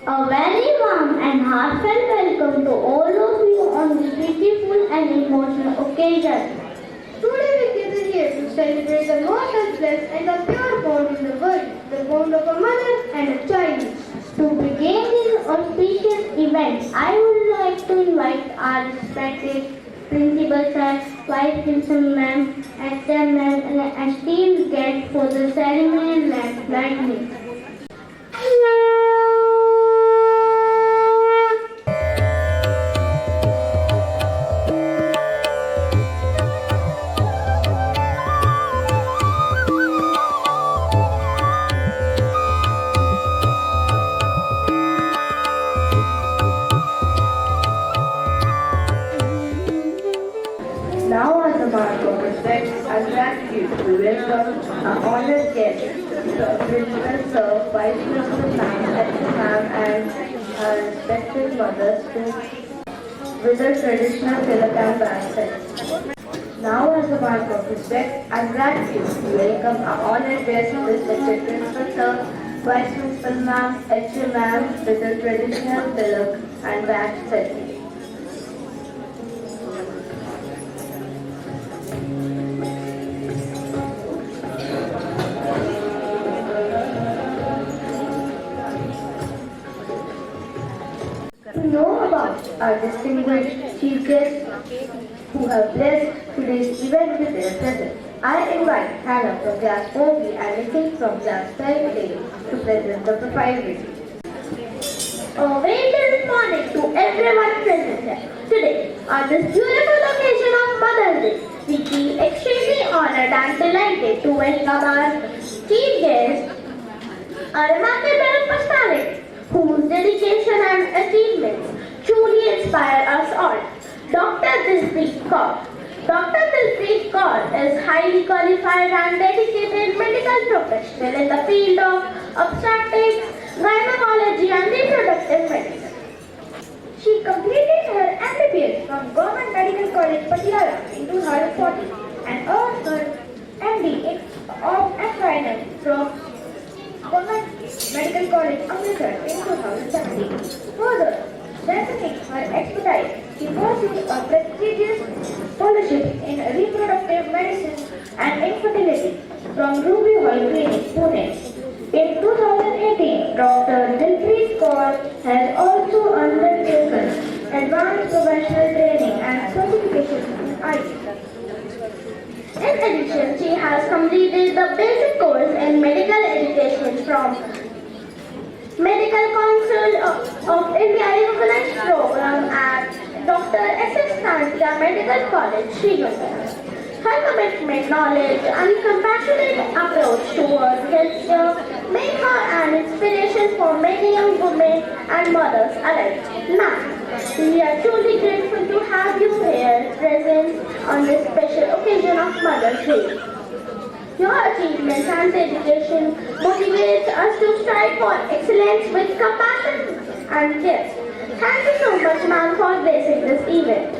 A very warm and heartfelt welcome to all of you on this beautiful and emotional occasion. Today we gather here to celebrate the most selfless and the pure bond in the world, the bond of a mother and a child. To begin this auspicious event, I would like to invite our respected principal sir, vice principal ma'am, HM ma'am, and esteemed guests for the ceremony lightning. Now, as a mark of respect and gratitude, we welcome our honored guests, the Principal Sir, Vice Principal Ma'am, and our respected mothers with the traditional tilak and basket. Now, as a mark of respect and gratitude, we welcome our honored guests, respected Principal Sir, Vice Principal Ma'am, Ma'am, with the traditional tilak and basket. To know about our distinguished chief guests who have blessed today's event with their presence, I invite Hannah from Class 4B and Nikhil from Class 5A to present the proprietary. A very good morning to everyone present here today on this beautiful occasion of Mother's Day. We feel extremely honored and delighted to welcome our chief guest, a remarkable personality whose dedication and achievements truly inspire us all. Dr. Dilpreet Kaur. Dr. Dilpreet Kaur is highly qualified and dedicated medical professional in the field of obstetrics, gynecology and reproductive medicine. She completed her MBBS from Government Medical College Patiala in 2014 and earned her MD of FYN from Government Medical College Amritsar in 2017. Further, strengthening her expertise, she pursued a prestigious fellowship in reproductive medicine and infertility from Ruby Hall Clinic, Pune. In 2018, Dr. Dilpreet Kaur has also undertaken advanced professional training and certification in IT. In addition, she has completed the basic course in medical education from Medical Council of India recognized program at Dr. S.S. Nandia Medical College, Srinagar. Her commitment, knowledge and compassionate approach towards healthcare make her an inspiration for many young women and mothers alike. Now, we are truly grateful to have you here present on this special occasion of Mother's Day. Your achievements and dedication motivates us to strive for excellence with compassion and care. Thank you so much, ma'am, for gracing this event.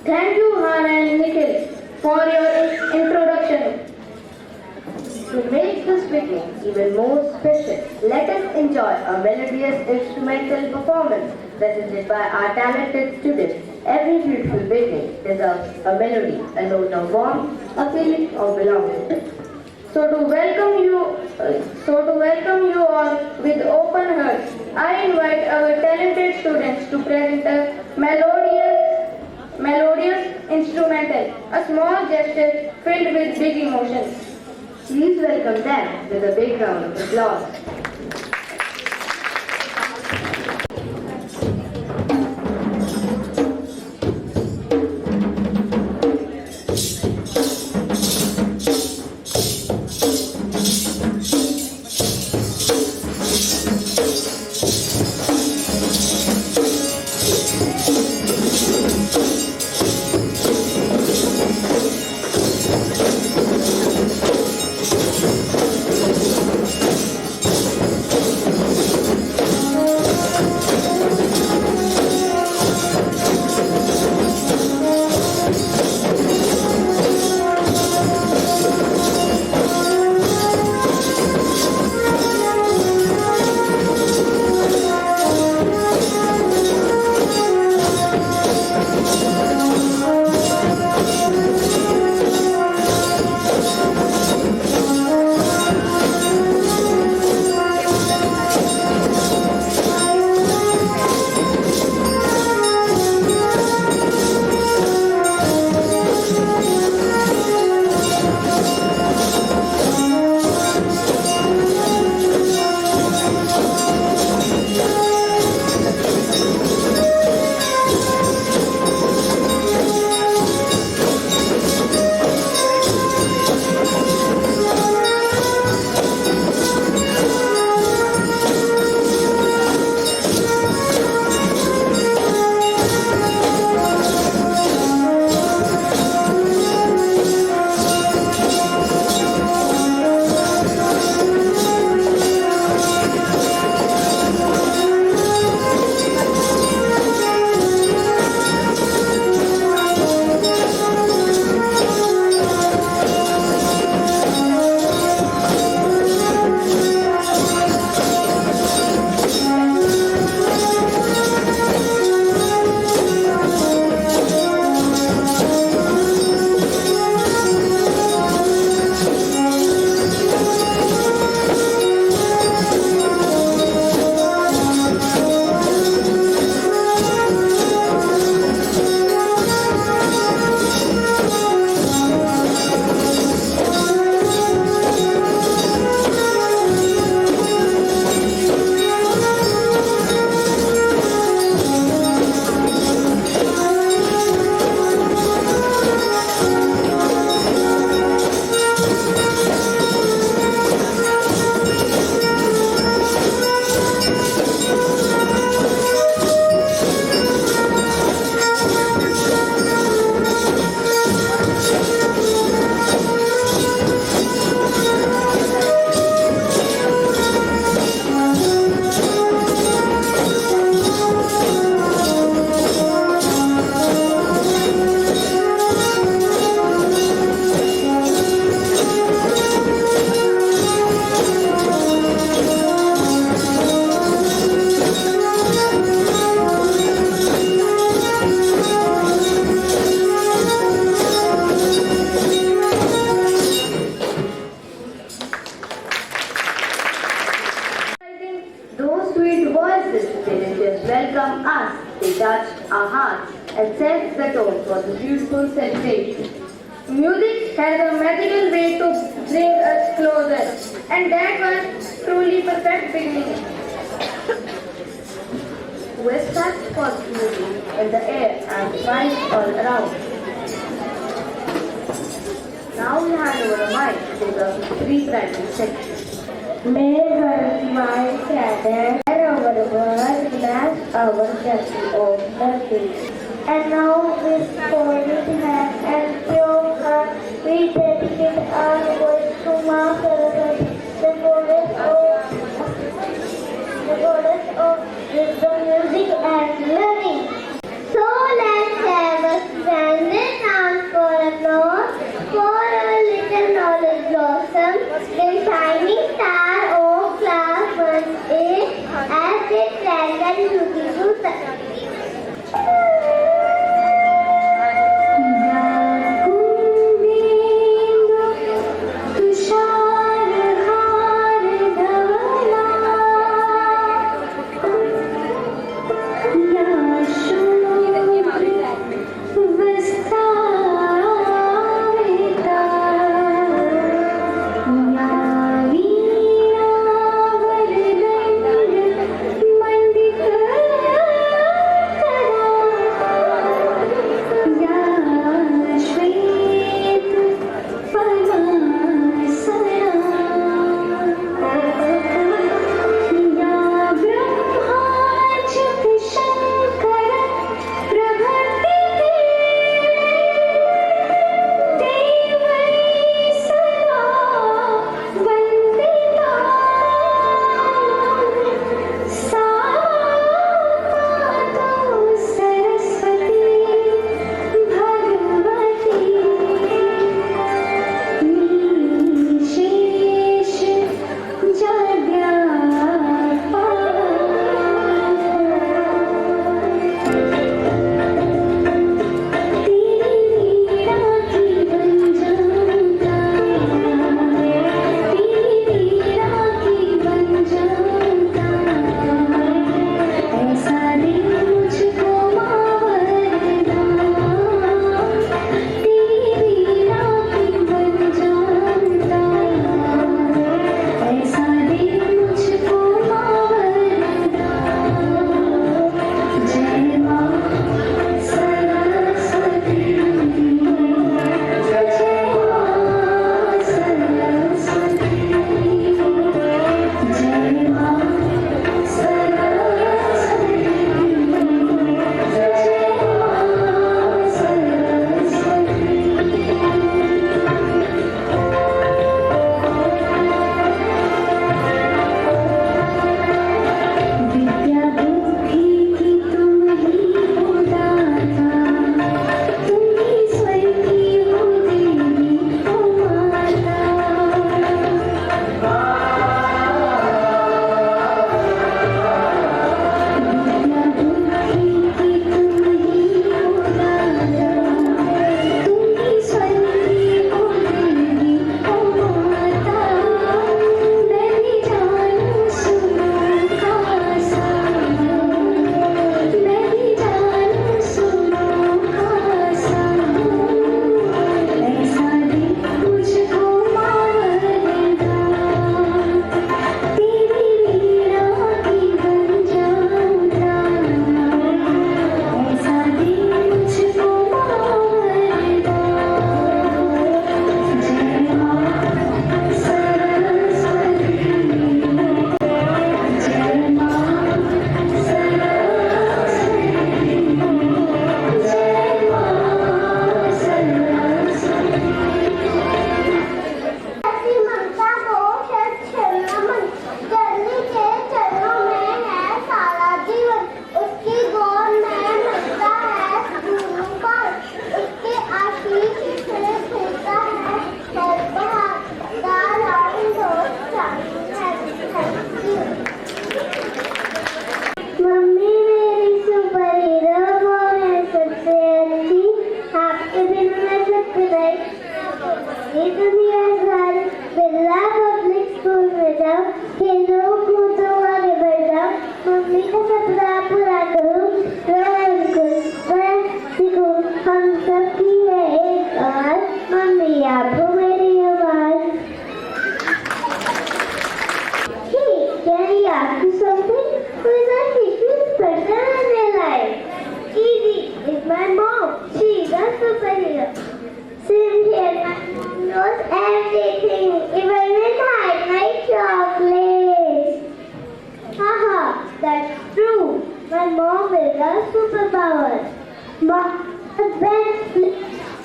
Thank you, Hannah and Nikhil, for your introduction. To make this beginning even more special, let us enjoy a melodious instrumental performance presented by our talented students. Every beautiful beginning deserves a melody, a note of warmth, a feeling of belonging. So to welcome you all with open hearts, I invite our talented students to present a melodious instrumental, a small gesture filled with big emotions. Please welcome them with a big round of applause. sweet voices. They didn't just welcome us, they touched our hearts and set the tone for the beautiful celebration. Music has a magical way to bring us closer, and that was truly perfect beginning. We start positivity in the air and smiles all around. Now we hand over the mic to the three primary sections. May her smile gather our world bless our journey of the day. And now with folded hand and pure heart, we dedicate our voice to Ma Saraswati, the goddess of wisdom, music and learning. So let's have a splendid dance for applause for our little knowledge blossom, the shining star of class 1A as they travel beautiful success. That's true. My mom is a superpower. Mom is best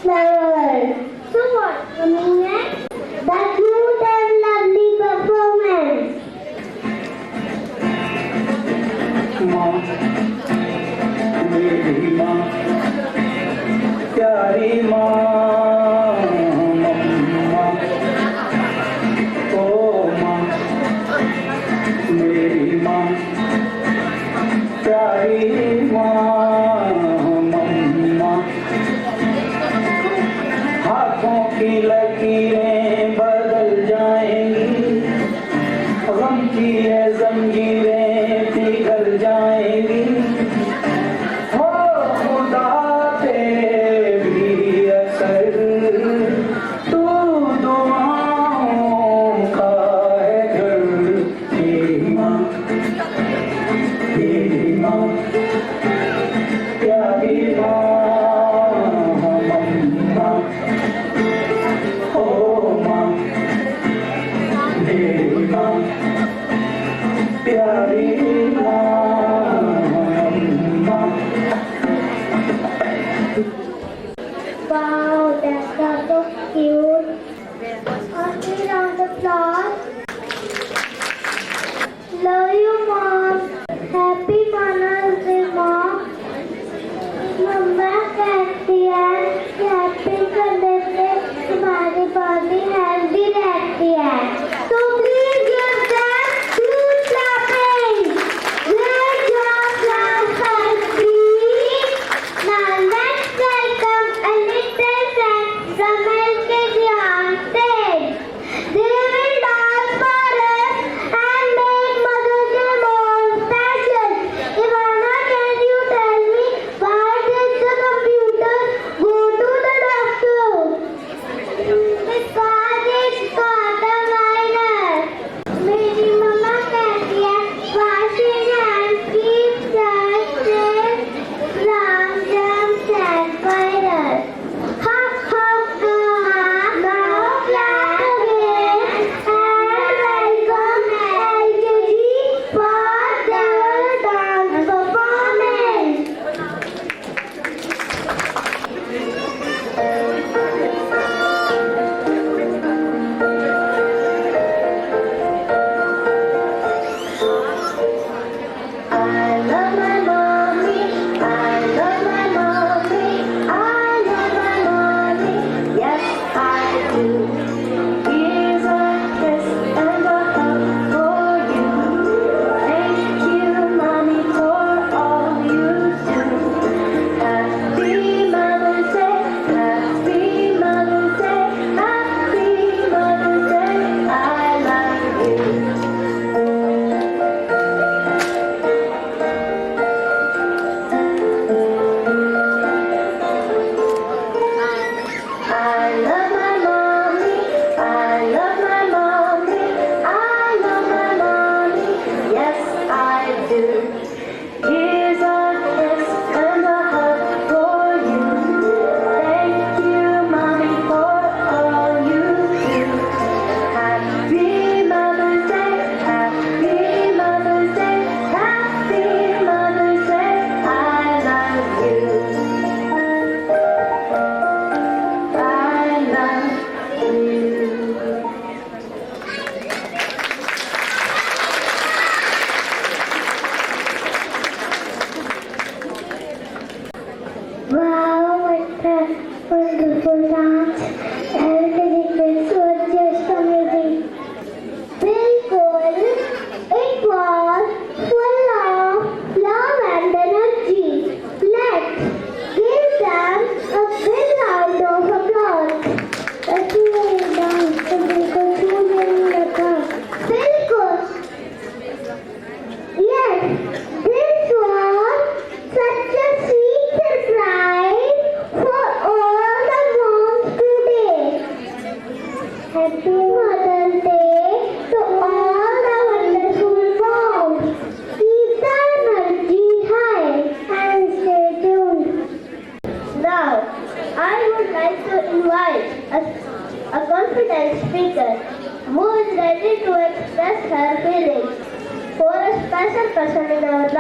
clever. So what, mommy? That cute and lovely performance. माँ मेरी माँ प्यारी माँ मम्मा ओ माँ मेरी माँ प्यारी माँ मम्मा हाथों की लकीरें बदल जाएंगी गम की ये जंजीरें पिघल जाएंगी हो खुदा तेरे भी असर तू दुआओं का है घर मेरी माँ प्यारी माँ मम्मा ओ माँ मेरी माँ प्यारी माँ Wow, that's so cute. Auntie on the floor. Love you, Mom. Happy Mother's Day, Mom. Mom,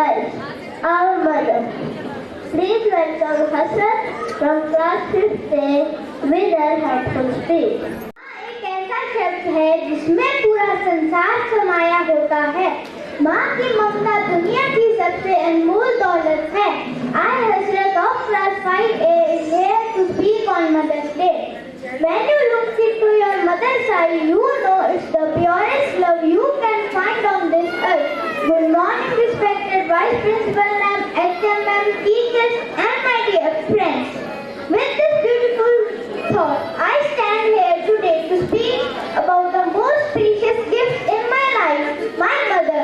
wife, our mother. Please welcome Hasrat from class 5th with her headphone speech. एक ऐसा शब्द है जिसमें पूरा संसार समाया होता है। माँ की ममता दुनिया की सबसे अनमोल दौलत है। I, Hasrat of class 5A, is here to speak on Mother's Day. When you look into your mother's eye, you know it's the purest love you can find on this earth. Good morning, respected Vice Principal Ma'am, HM Ma'am, teachers, and my dear friends. With this beautiful thought, I stand here today to speak about the most precious gift in my life, my mother.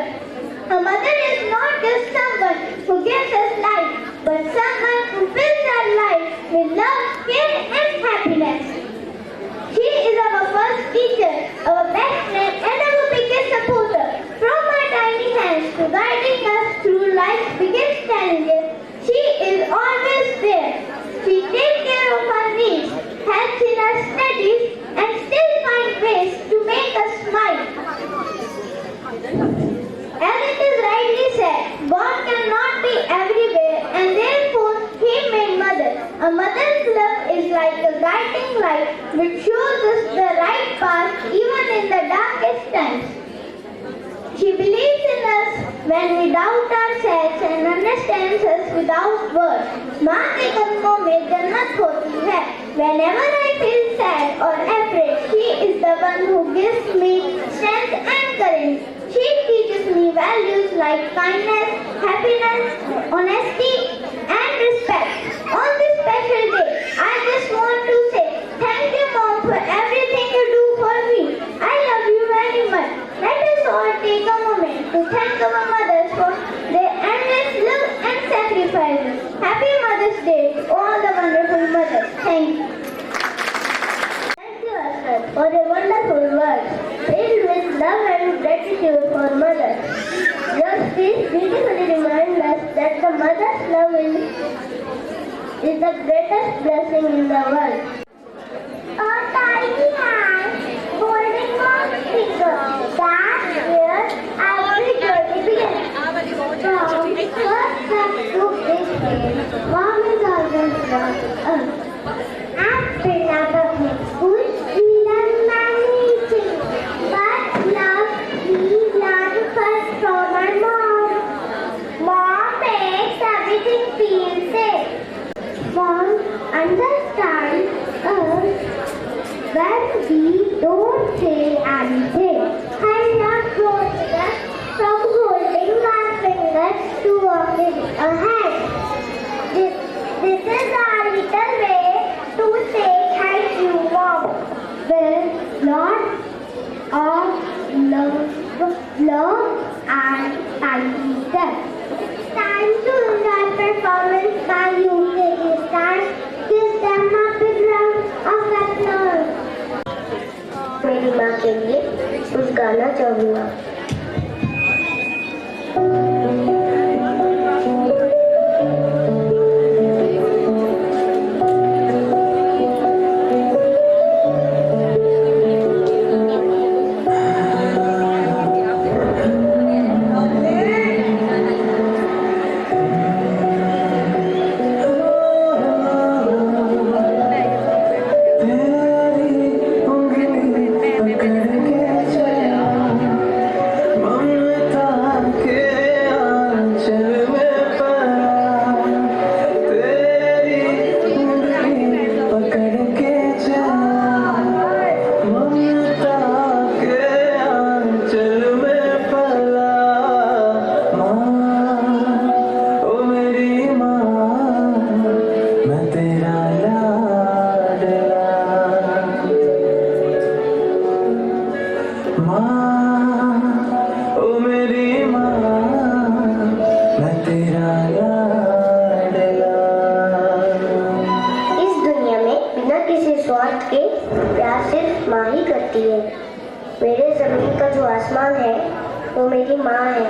A mother is not just someone who gives us life, but someone who fills our life with love, care, and happiness. She is our first teacher, our best friend, and our biggest supporter. From her tiny hands to guiding us through life's biggest challenges, she is always there. She takes care of our needs, helps in our studies, and still finds ways to make us smile. As it is rightly said, God cannot be everywhere, and therefore He made mother. A mother's love is like a guiding light which shows us the right path even in the darkest times. She believes in us when we doubt ourselves and understands us without words. माँ के कदमों में जन्नत होती है. Whenever I feel sad or afraid, she is the one who gives me strength and courage. She teaches me values like kindness, happiness, honesty, and respect. On this special day, I just want to say thank you, Mom, for everything you do for me. I love you very much. Let us all take a moment to thank our mothers for their endless love and sacrifices. Happy Mother's Day to all the wonderful mothers. Thank you. Thank you, Asad, for your wonderful words, filled with love and gratitude for mothers. Your speech beautifully reminds us that the mother's love is the greatest blessing in the world. A tiny hand holding a finger, that's where every journey begins. From first step to big day, Mom is always with us. After public school, we learn many things, but love we learn first from our mom. Mom makes everything feel safe. Mom understands us when we don't say anything. And not holding us from holding our fingers to walking ahead. This is our little way to say thank you, Mom. With lots of love and tiny steps. Time to enjoy performance by UKG stars. Give them a big round of applause. मेरी माँ के लिए कुछ गाना चाहूँगा. मेरे जमीन का जो आसमान है वो मेरी माँ है।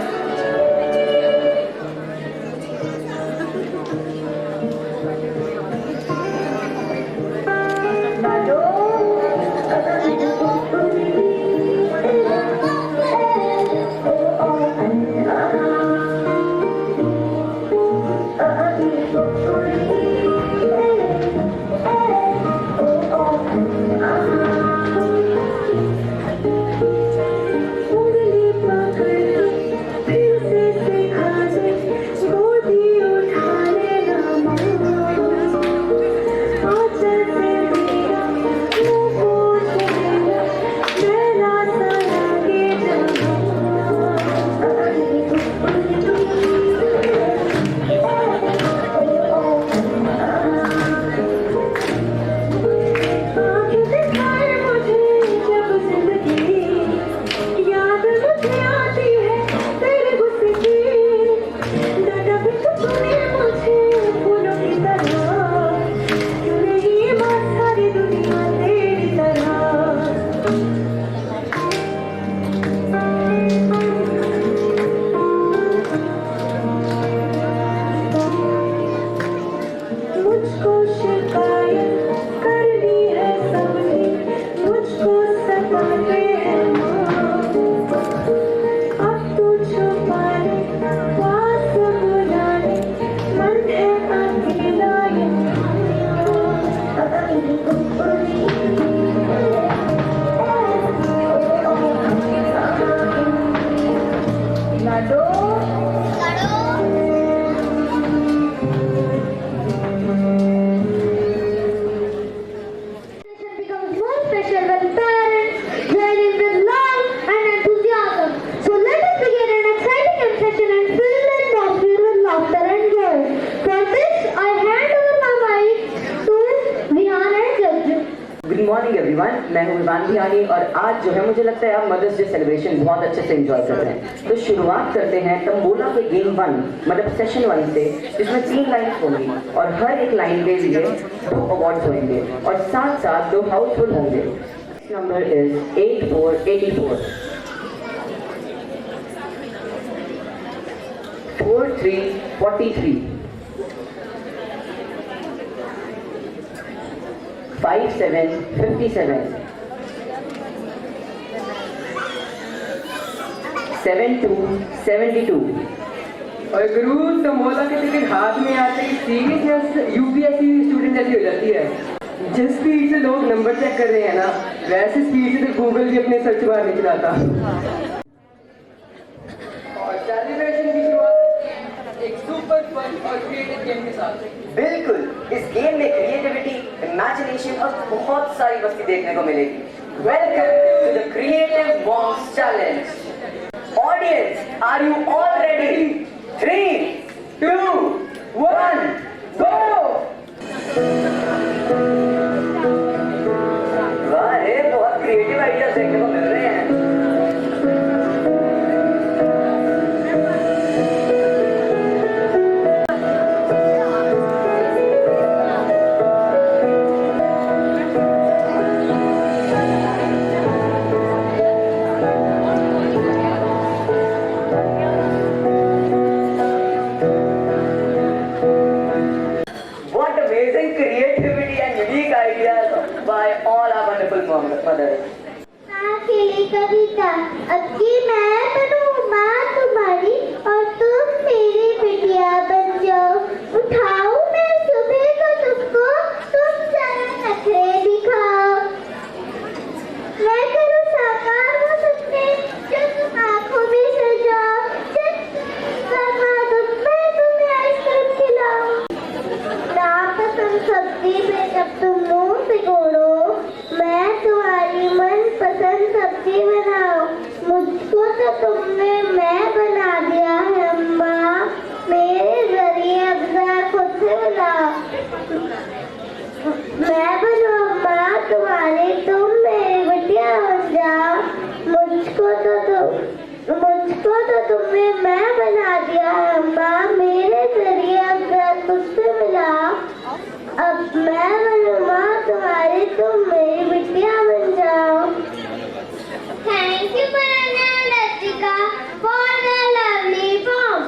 मैं हूँ विवान भियानी और आज जो है मुझे लगता है आप मदर्स डे सेलिब्रेशन बहुत अच्छे से एंजॉय कर रहे हैं। तो शुरुआत करते हैं तंबोला के गेम 1 मतलब सेशन 1 से, जिसमें 3 लाइन्स होंगी और हर एक लाइन के लिए 2 अवार्ड्स होंगे और साथ साथ 2 हाउसफुल होंगे। Number is 8484, 4343, 5757, 7272। और गुरु तंबोला के टिकट हाथ में आते ही सीरियसनेस यूपीएससी स्टूडेंट जैसी हो जाती है। जिस स्पीड से लोग नंबर चेक कर रहे हैं ना, वैसे स्पीड से तो गूगल भी अपने सर्च बार नहीं चलाता। और सेलिब्रेशन की शुरुआत एक सुपर फन और क्रिएटिव गेम के साथ। बिल्कुल, इस गेम में क्रिएटिविटी, इमेजिनेशन और बहुत सारी मस्ती देखने को मिलेगी। Welcome to the creative moms challenge. Audience, are you all ready? 3, 2, 1, go! वाह रे, बहुत क्रिएटिव आइडियाज देखने को मिल रहे हैं। What amazing creativity and unique ideas by all our wonderful mothers. अकेली कविता, अब की मैं बनूं माँ तुम्हारी और तुम मेरी बिटिया बन जाओ। उठाऊं मैं सुबह को तुमको, तुम जरा नखरे दिखाओ। मैं करूं साकार वो सपने जो तुम आंखों में सजाओ। समा दो मैं तुम्हें आइसक्रीम खिलाऊं। नापसंद सब्जी में जब तुम मुंह सिकोड़ो, मैं तुम्हारी मनपसंद सब्जी बनाऊं। मुझको तो तुमने मैं बना दिया है अम्मा, मेरे जरिए अब्जा खुद से मिलाओ। मैं बनूं अम्मा तुम्हारी, तुम मेरी बिटिया बन जाओ। मुझको तो तुमने मैं बना दिया है अम्मा, मेरे जरिए अब्जा खुद से मिलाओ। अब मैं बनूं माँ तुम्हारी, तुम मेरी बिटिया बन जाओ। Thank you, Banana and Latika, for the lovely poem.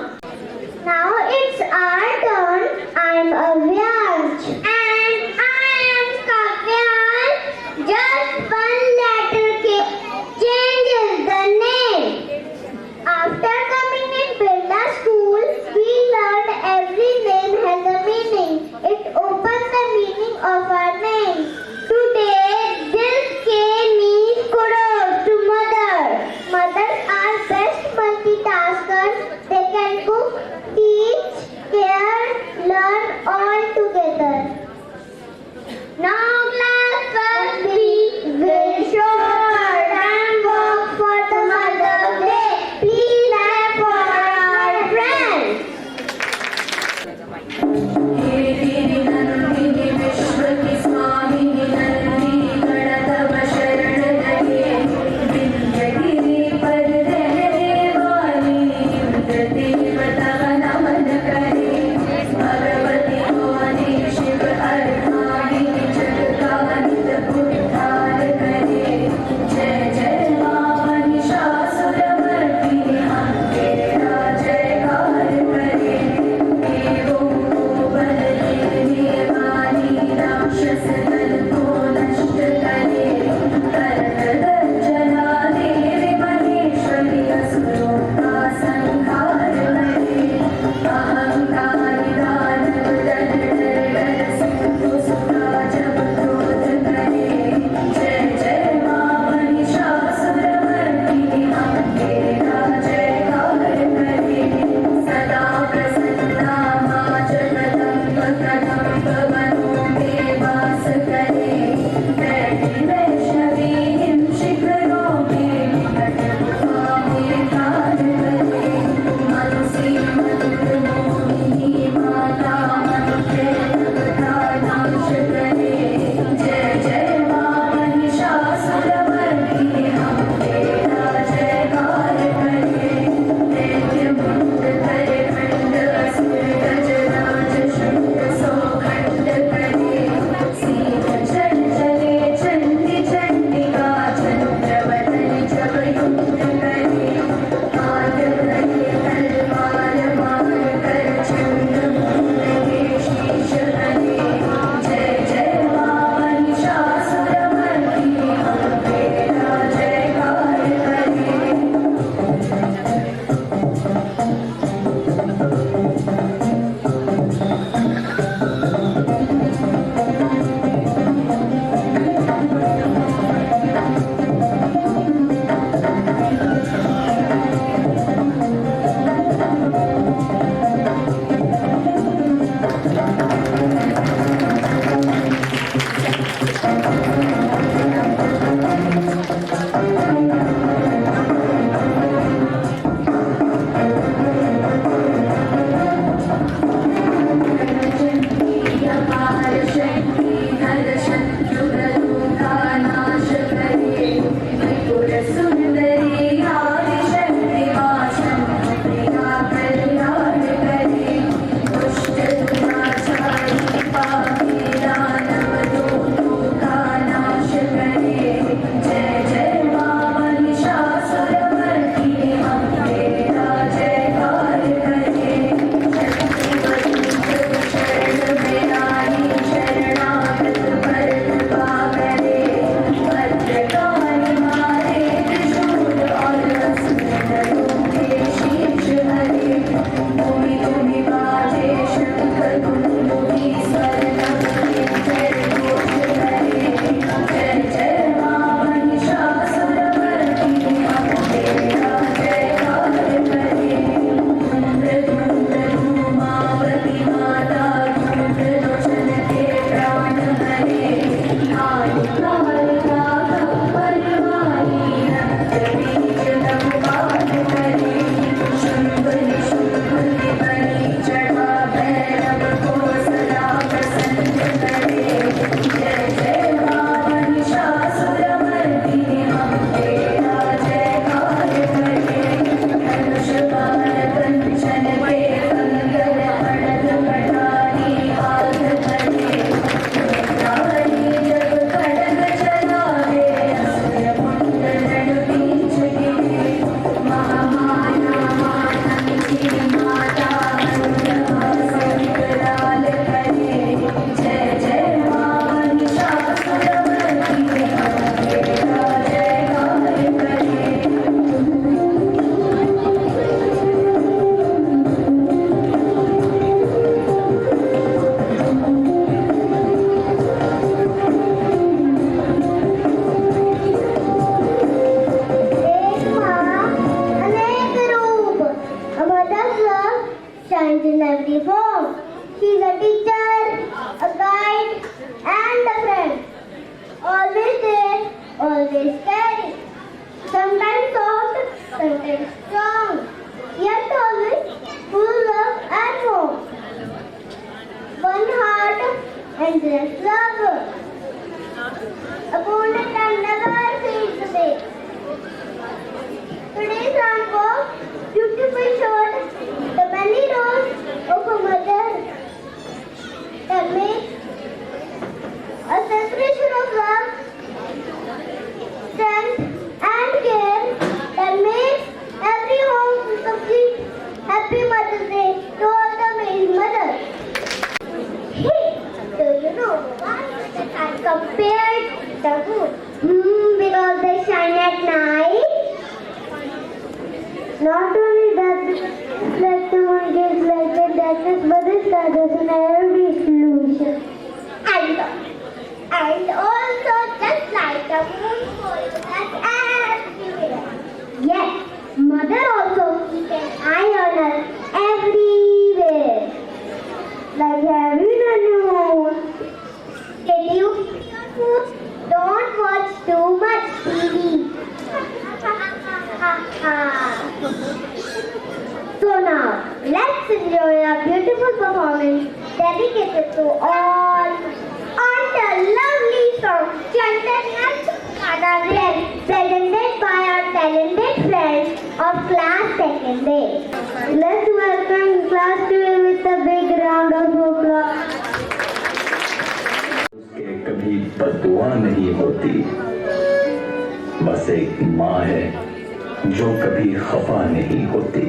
Now it's our turn. I'm Avyaj. And I am Kavyaj. Just one letter changes the name. After coming in Birla School, we shines in every form. She's a teacher, a guide, and a friend. Always there, always caring. Sometimes soft, sometimes strong, yet always full of and warm. One heart, endless love. A bond that never fades away. Today's landmark, beautiful short, the many roles of a mother that makes a celebration of love, strength, and care that makes every home complete. Happy Mother's Day to all the amazing mothers. Hey, do you know why that I compared the moon? Because they shine at night. Not only that, like the moon gives light and darkness, but the stars in every solution. And also just like the moon follows us everywhere. Yes, mother also keeps an eye on us everywhere. Like having a moon. Get you food. Don't watch too much TV. So now, let's enjoy a beautiful performance dedicated to all on the lovely song Chantanyan Kadavel, presented by our talented friends of class 2nd day. Let's welcome class 2 with a big round of applause. के कभी बददुआ नहीं होती, बस एक माँ है जो कभी खफा नहीं होती।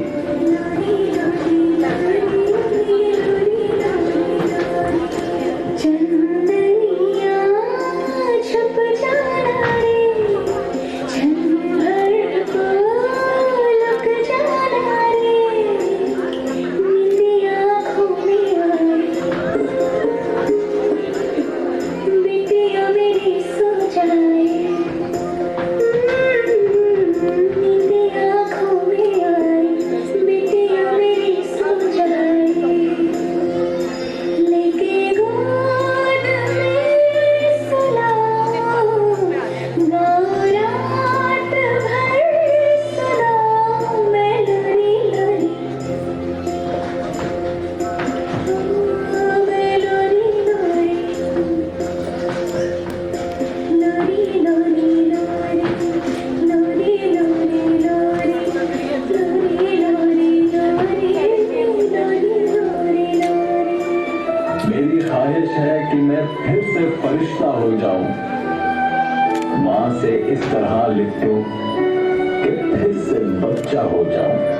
मेरी ख्वाहिश है कि मैं फिर से फरिश्ता हो जाऊं, माँ से इस तरह लिपटूं कि फिर से बच्चा हो जाऊं।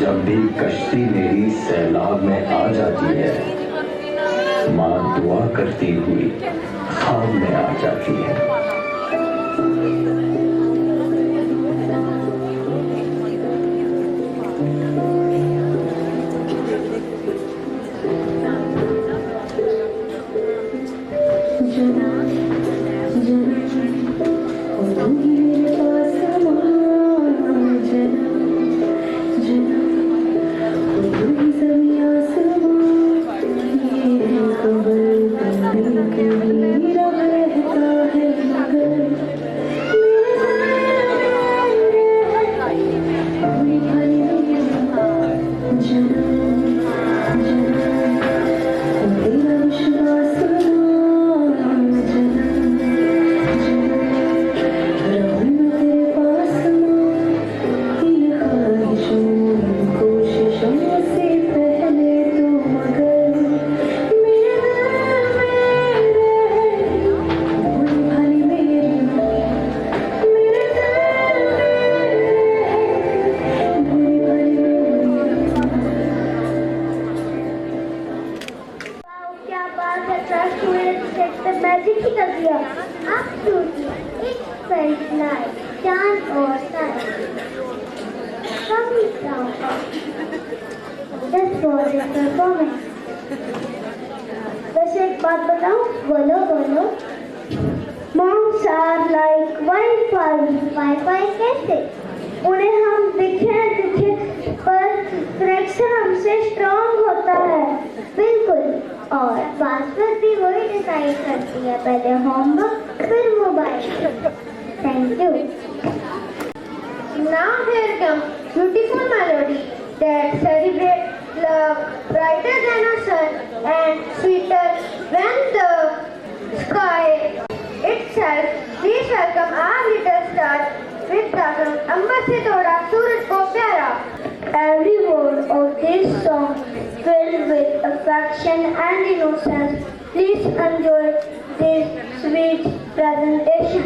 जब भी कश्ती मेरी सैलाब में आ जाती है, माँ दुआ करती हुई ख्वाब में आ जाती है। रहता है math or science. Come down. Just for your performance. वैसे एक बात बताऊं? बोलो बोलो. Moms are like Wi-Fi. Wi-Fi कैसे? उन्हें हम दिखे पर कनेक्शन हमसे स्ट्रॉन्ग होता है. बिल्कुल. और पासवर्ड भी वही डिसाइड करती है. पहले होमवर्क फिर mobile. Thank you. Now here comes beautiful melody that celebrates love brighter than a sun and sweeter than the sky itself. Please welcome our little star with the song अंबर से तोड़ा सूरज को प्यारा. Every word of this song filled with affection and innocence. Please enjoy this sweet presentation.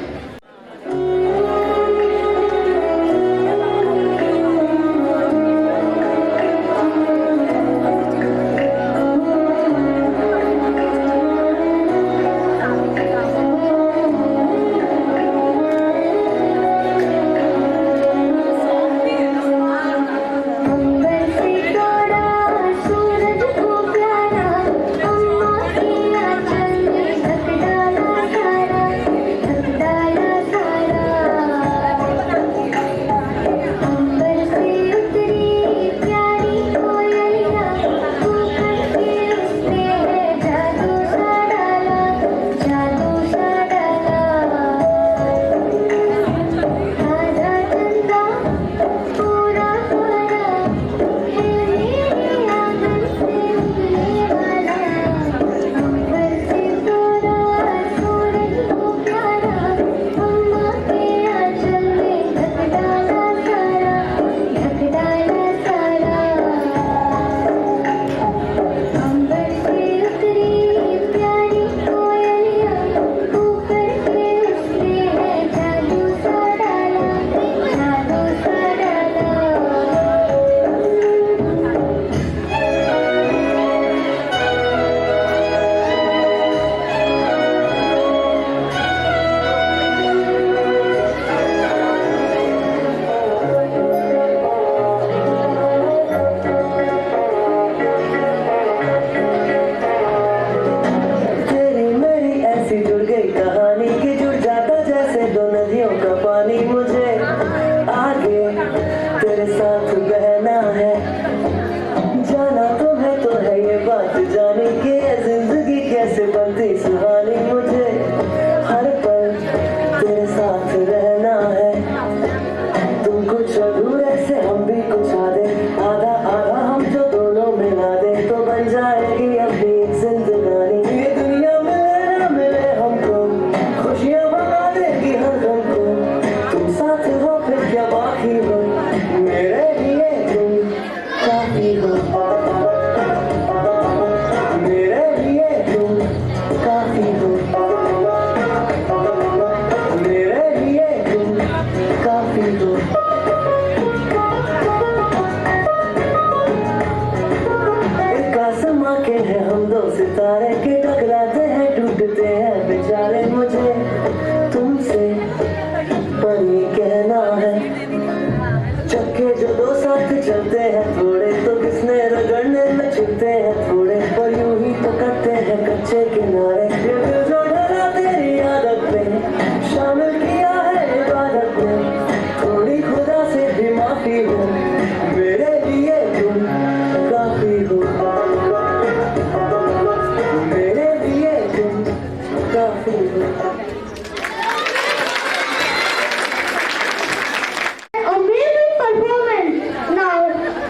Amazing performance. Now,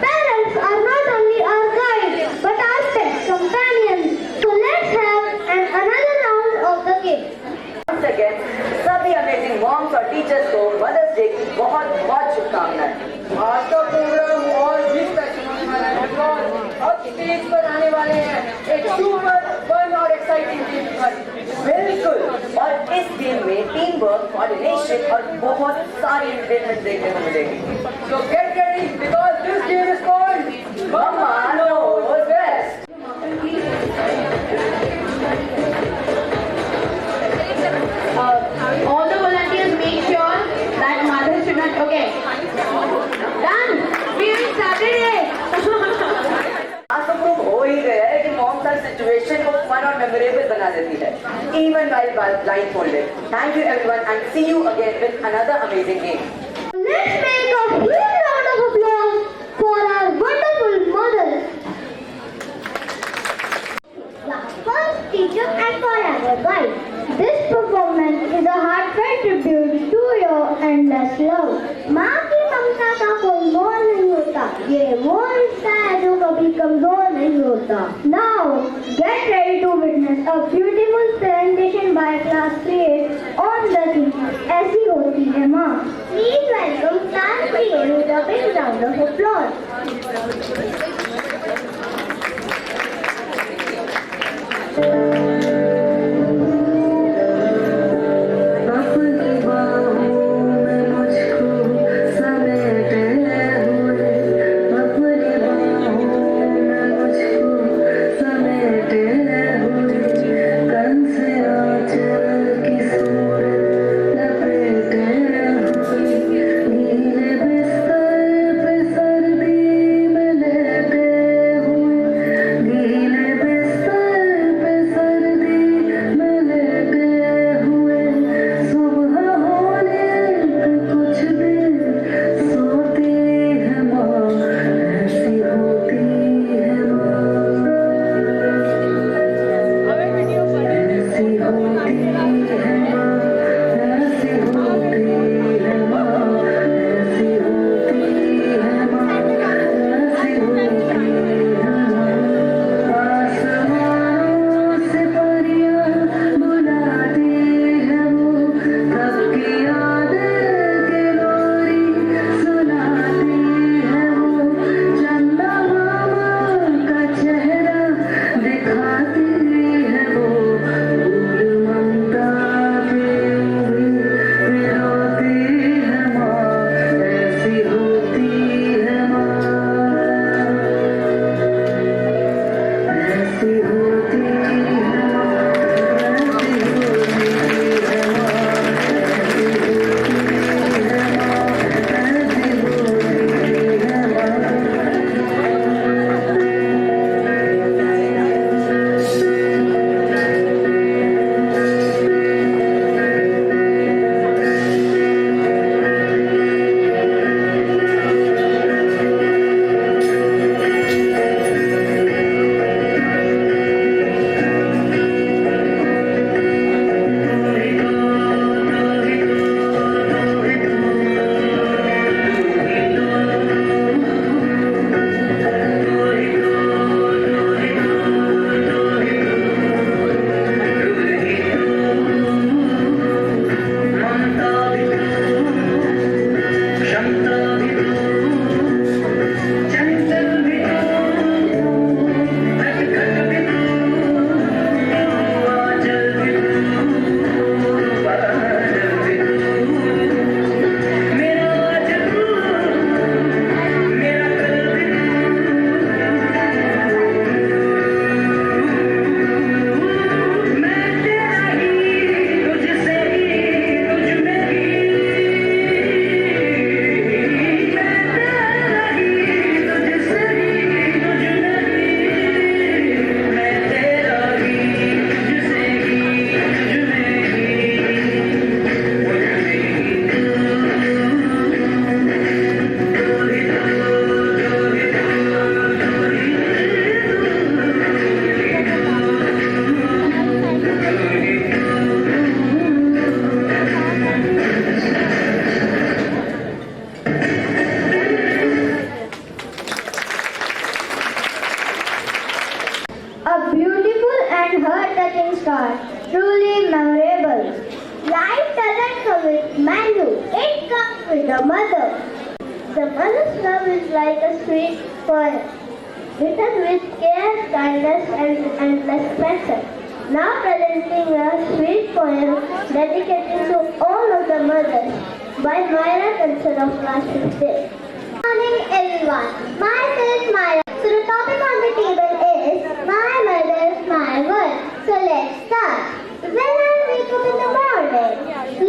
parents are not only our guides but our pet companions. So let's have another round of the game. Once again, सभी amazing moms और teachers को mother's day की बहुत बहुत शुभकामनाएं. आज का programme और भी स्पेशल होने वाला है बिकॉज अब स्टेज पर आने वाले हैं एक सुपर फन और एक्साइटिंग गेम पर. बिल्कुल. और इस गेम में टीम वर्क, कोऑर्डिनेशन और बहुत सारी एंटरटेनमेंट देखने को मिलेगी. So get ready because this game is called Mama knows best. All the volunteers make sure that mothers Okay. Done. We started it. आज तो प्रूव हो ही गया है कि मॉम हर सिचुएशन को फन और मेमोरेबल बना देती है, even while blindfolded. Thank you everyone and see you again with another amazing game. Let's make a huge round of applause for our wonderful mothers. The first teacher and forever guide. This performance is a heartfelt tribute to your endless love. माँ की ममता का कोई मोल नहीं होता, ये वो रिश्ता है जो कभी कमजोर नहीं होता. Now get ready to witness a beautiful presentation by class 3 on the theme ऐसी होती है माँ. Please welcome class 3 with a big round of applause. Truly memorable. Life doesn't come with menu, it comes with the mother. The mother's love is like a sweet poem, written with care, kindness, and endless passion. Now presenting a sweet poem dedicated to all of the mothers by Myra Kansal of class 15. Good morning everyone, myself is Myra. So the topic on the table is My Mother, My World. So let's start. When I wake up in the morning,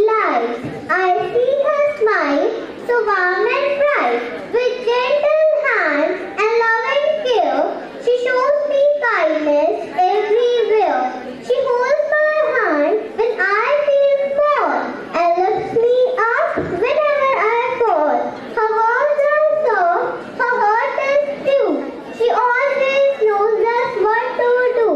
light, I see her smile, so so warm and bright. With gentle hands and loving care, she shows me kindness everywhere. She holds my hand when I feel small and lifts me up whenever I fall. Her words are soft, her heart is true. She always knows just what to do.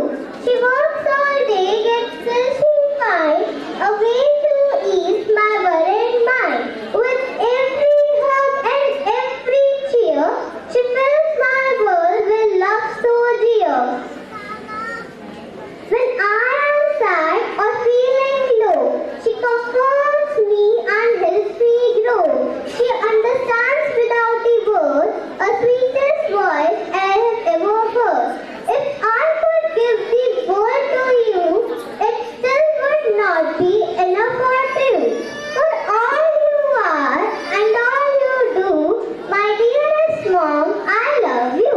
She works all day, yet still she finds a way to ease my worried mind. With every hug and every cheer, she fills my world with love so dear. When I am sad or feeling low, she comforts me and helps me grow. She understands without a word, a sweetest voice I have ever heard. If I could give the world to you, it still would not be enough for you. For all you are and all you do, my dearest mom, I love you.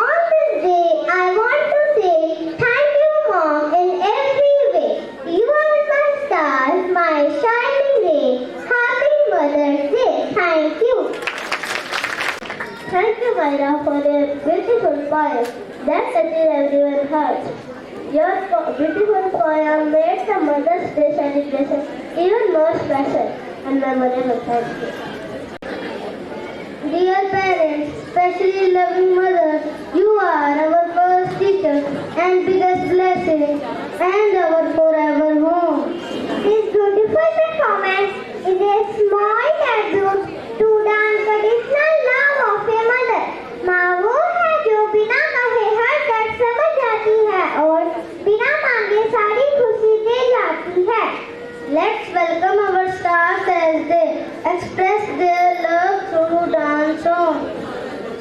On this day, I want to say thank you, mom, in every way. You are my stars, my shining ray. Happy Mother's Day. Thank you. Thank you, Myra, for your beautiful poem that touches everyone's heart. Your beautiful poem made the Mother's Day celebration even more special and memorable. Thank you. Dear parents, especially loving mothers, you are our first teacher and biggest blessing and our forever home. This beautiful performance is a small tribute to the unconditional love of a mother. माँ वो है जो बिना कहे हर दर्द समझ जाती है और बिना मांगे सारी खुशी दे जाती है. Let's welcome our stars as they express their love through dance song.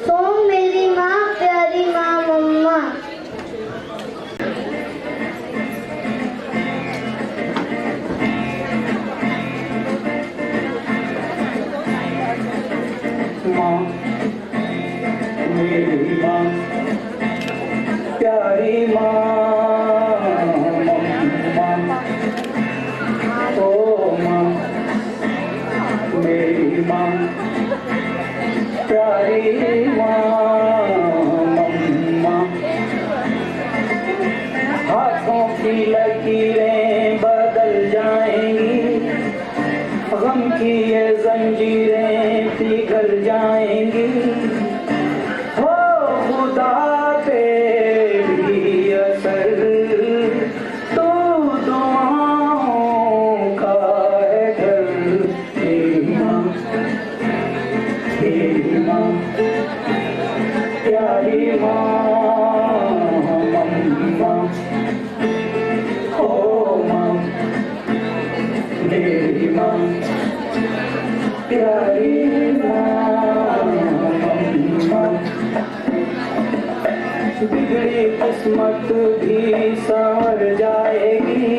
Song मेरी माँ प्यारी माँ मम्मा. माँ मेरी माँ प्यारी माँ मम्मा ओ माँ मेरी माँ प्यारी माँ मम्मा हाथों की लकीरें बदल जाएंगी गम की ये जंजीरें पिघल जाएंगी हो खुदा तेरी असर तो दुआओं का है घर तेरी माँ प्यारी माँ मम्मा ओ माँ मेरी माँ प्यारी मम्मा बिगड़ी किस्मत भी संवर जाएगी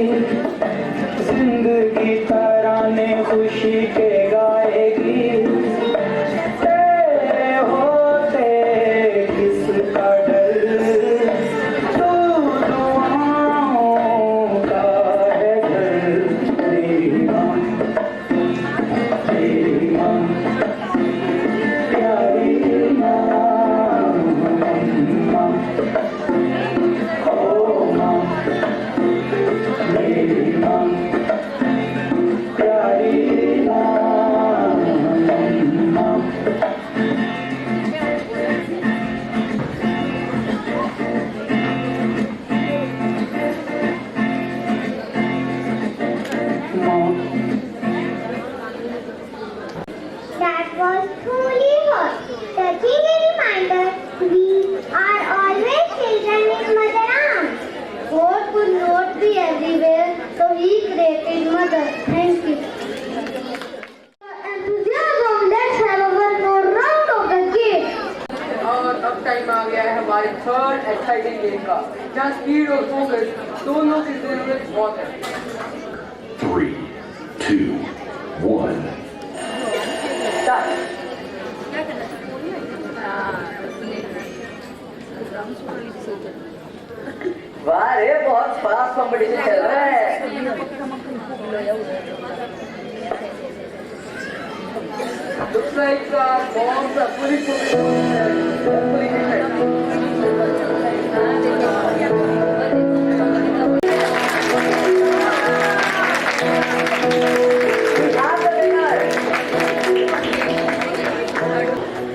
जिंदगी तराने खुशी के गाएगी तेरे होते किसका डर तू दुआओं का है घर मेरी माँ प्यारी माँ मम्मा ओ माँ मेरी माँ प्यारी माँ मम्मा That was truly hot. Touching a reminder, we are always children in mother arms. God could not be everywhere, so He created mother. Thank you. Enthusiasm, let's have one more round of the game. और अब time आ गया है हमारे third exciting game का जहाँ speed और focus दोनों की जरूरत बहुत है 3, 2, 1. वाह रे बहुत फास्ट कंपटीशन चल रहा है Looks like moms are fully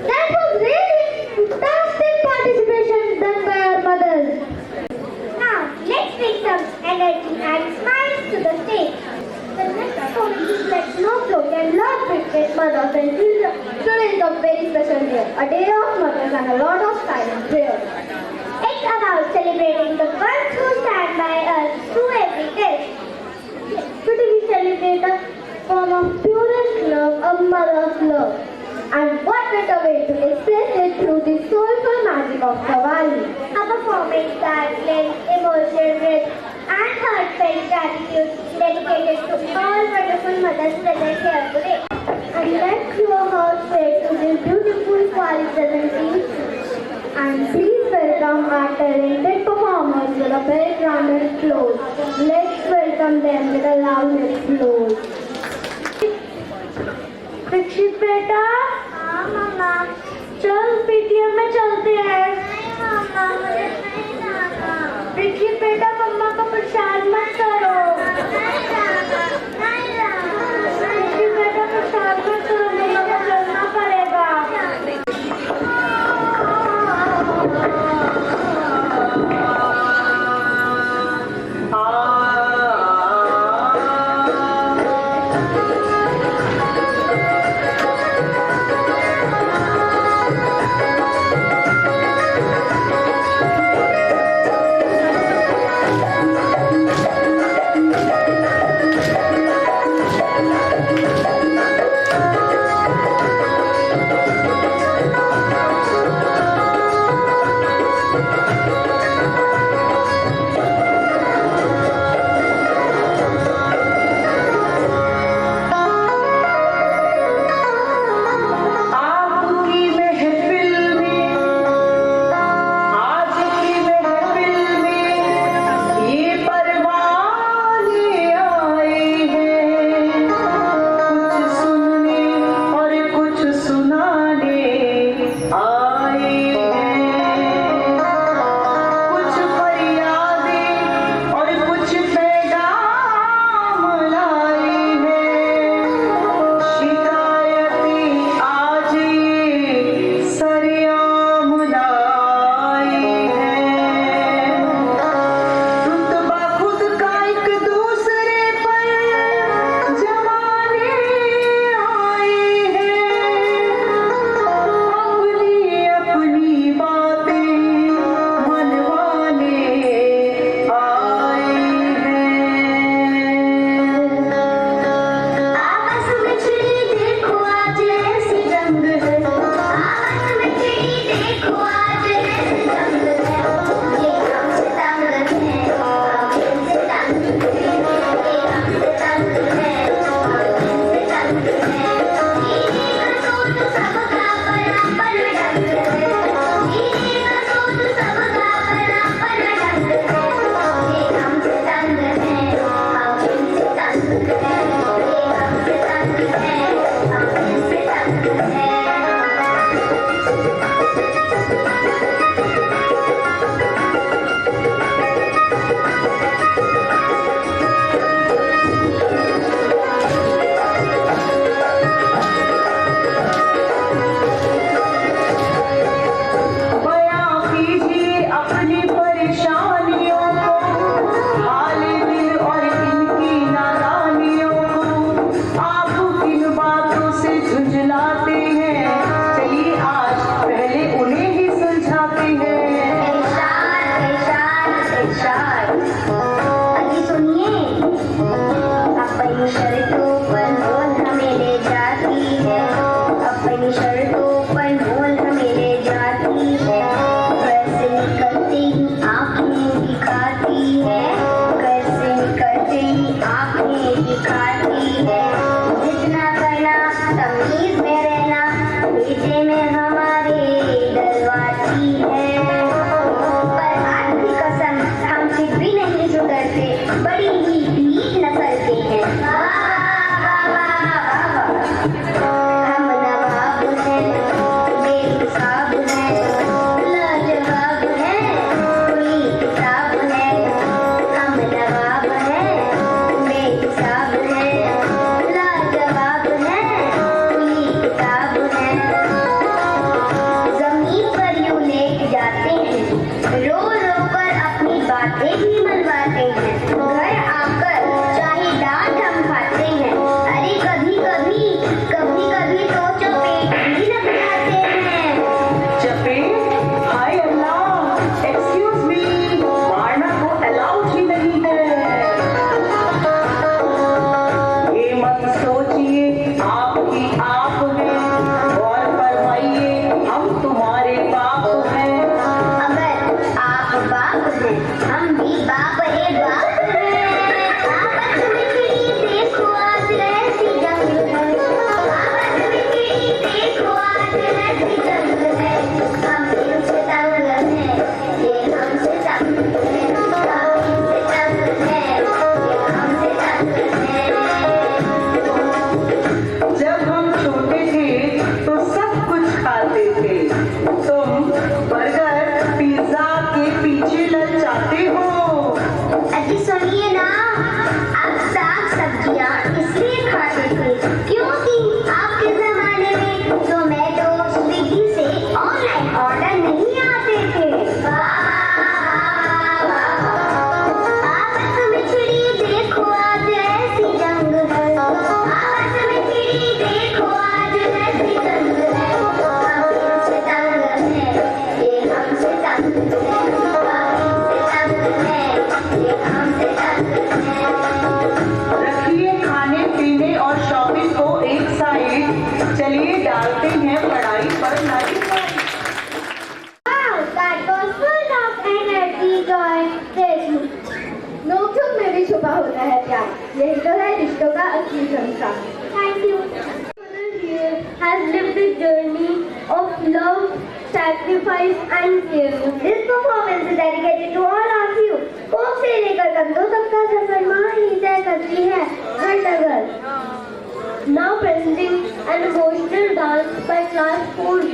That was really fantastic participation done by our mothers. Now, let's bring some energy and smiles to the stage. The next comedy is Let Snow Float and Love Cricket Mothers and Children. Today is a very special day, a day of mothers and a lot of silent prayers. It's about celebrating the ones who stand by us through every test. Today we celebrate a form of purest love, a mother's love. And what better way to express it through the soulful magic of Qawwali. A performance that blends emotion with and heartfelt gratitude dedicated to all wonderful mothers present here today. And let's your hearts say to this beautiful Qawwali presentation. And please welcome our talented performers with a very rounded applause. Let's welcome them with a loud applause. Dixit बेटा, हाँ मम्मा। चल PTM में चलते हैं। नहीं मम्मा, मुझे नहीं जाना। दीक्षित बेटा, मम्मा को परेशान मत करो। नहीं जाना, नहीं जाना। दीक्षित बेटा, परेशान मत करो, मम्मा को चलना पड़ेगा। आपके जमाने में ज़ोमैटो, स्विगी से ऑनलाइन ऑर्डर नहीं आते थे। आपस में छिड़ी देखो आज ऐसी जंग है। आपस में छिड़ी देखो आज ऐसी जंग है। हमसे तंग है, ये हमसे तंग है। हमसे तंग है, ये हमसे तंग है। रखिए खाने पीने और शॉपिंग को एक साइड, चलिए डालते हैं पढ़ाई पर light. Wow, that was full of energy, joy, pleasure. नोक-झोंक में भी छुपा होता है प्यार, यही तो है रिश्तों का असली संस्कार। Thank you. Mother here has lived a journey of love, sacrifice and care. This performance is dedicated to all of you. कोख से लेकर कंधों तक का सफर माँ ही तय करती है, हर डगर। Now presenting an emotional dance by class 4B.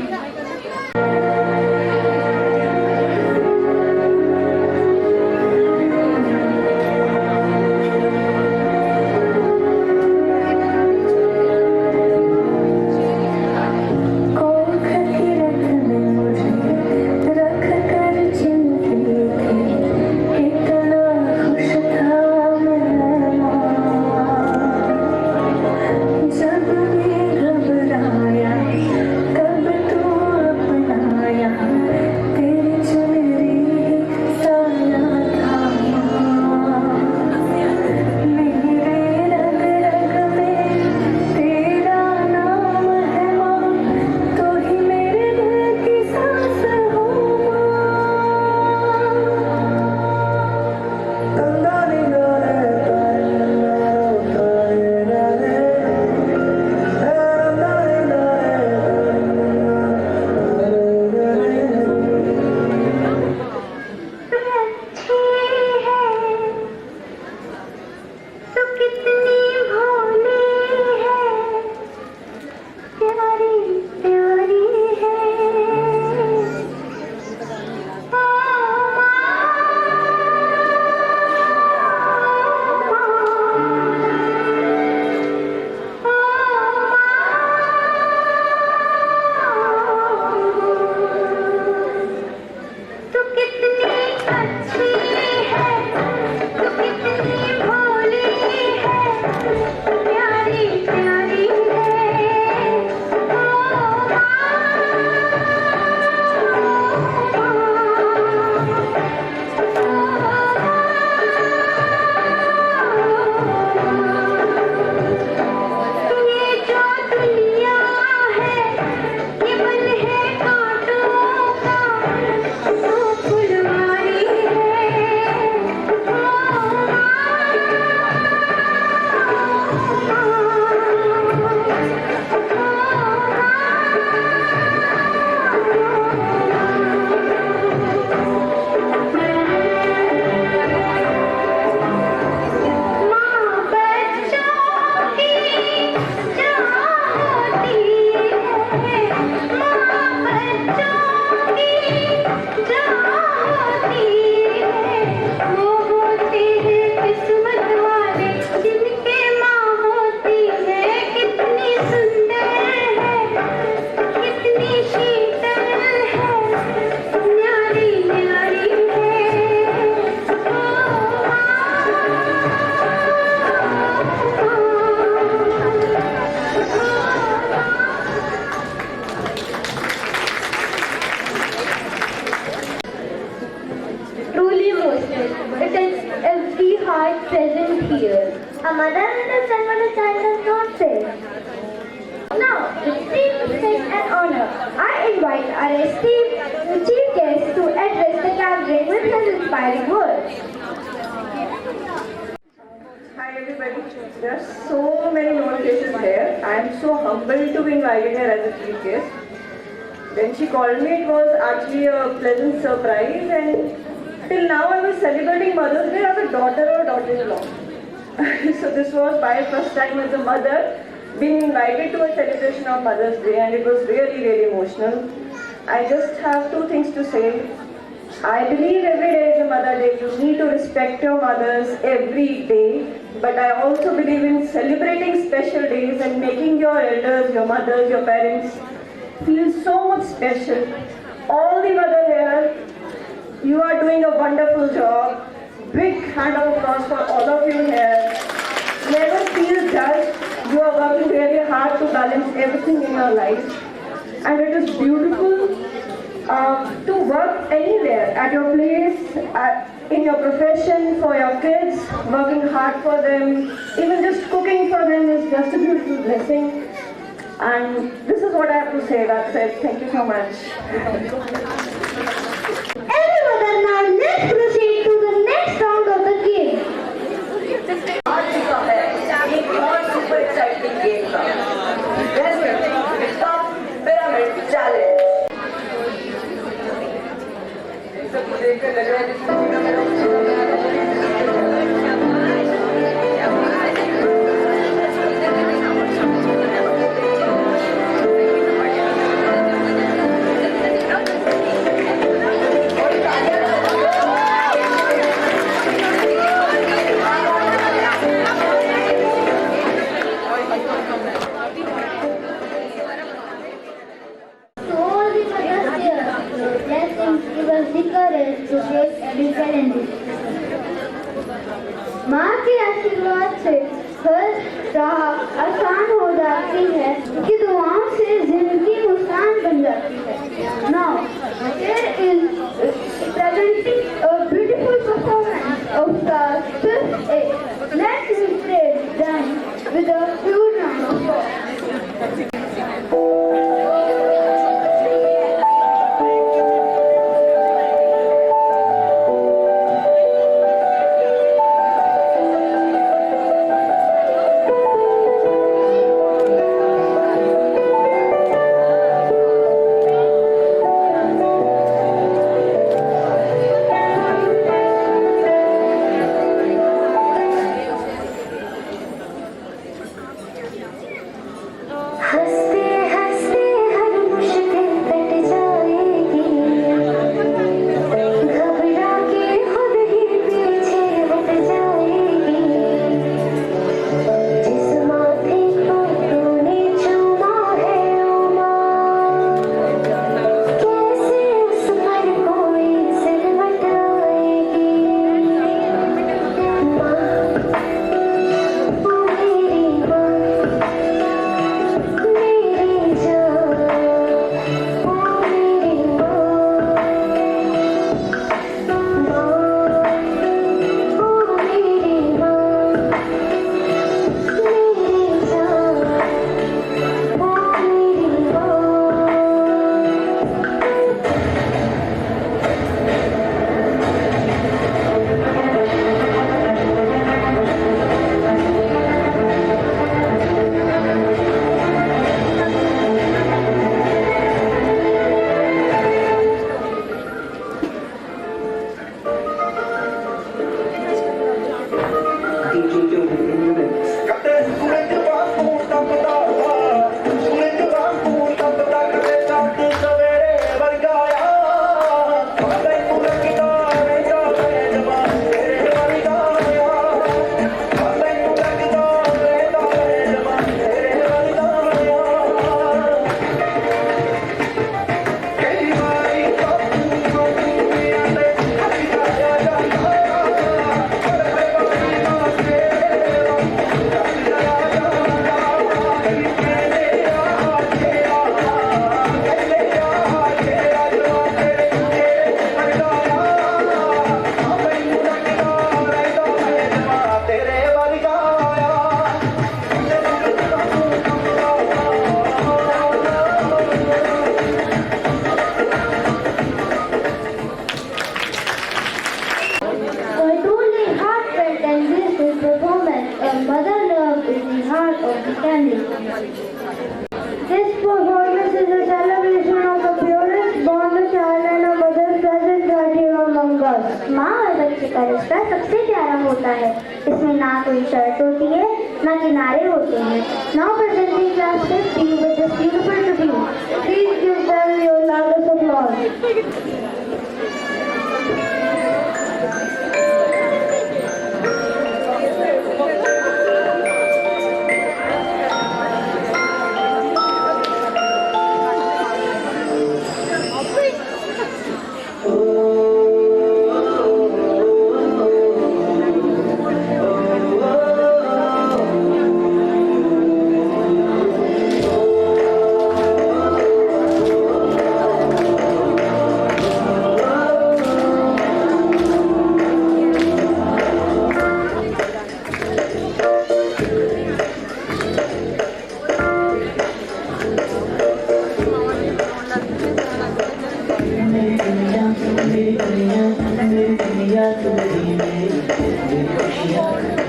A mother understands what a child does not say. Now, with deep respect and honor, I invite our esteemed chief guest to address the gathering with his inspiring words. Hi everybody, there are so many known faces here. I am so humbled to be invited here as a chief guest. When she called me, it was actually a pleasant surprise, and till now I was celebrating Mother's Day as a daughter or daughter-in-law. So this was my first time as a mother being invited to a celebration of Mother's Day, and it was really emotional. I just have two things to say. I believe every day is a Mother Day. You need to respect your mothers every day. but I also believe in celebrating special days and making your elders, your mothers, your parents feel so much special. All the mother here, you are doing a wonderful job. Big hand of applause for all of you here. Never feel judged. You are working really hard to balance everything in your life. And it is beautiful to work anywhere, at your place, in your profession, for your kids, working hard for them, even just cooking for them is just a beautiful blessing. And this is what I have to say. That's it. Thank you so much. Everyone, now let's proceed to the next round of the game. आज का है एक और super exciting game का pyramid challenge. सबको देखकर लग रहा है जैसे To all the mothers here, your blessings give us the courage to face any challenges. माँ के आशीर्वाद से हर राह आसान हो जाती है कि दुआओं से जिंदगी मुस्कान बन जाती है. Now, here is presenting a beautiful performance of the fifth A. Let's celebrate them with a huge round of applause. This performance is a celebration of the purest bond a child and a mother's present right here among us. माँ और बच्चे का रिश्ता सबसे प्यारा होता है. इसमें ना कोई शर्त होती है, ना किनारे होते हैं. Now presenting class 50 with this beautiful tribute. Please give them your loudest applause.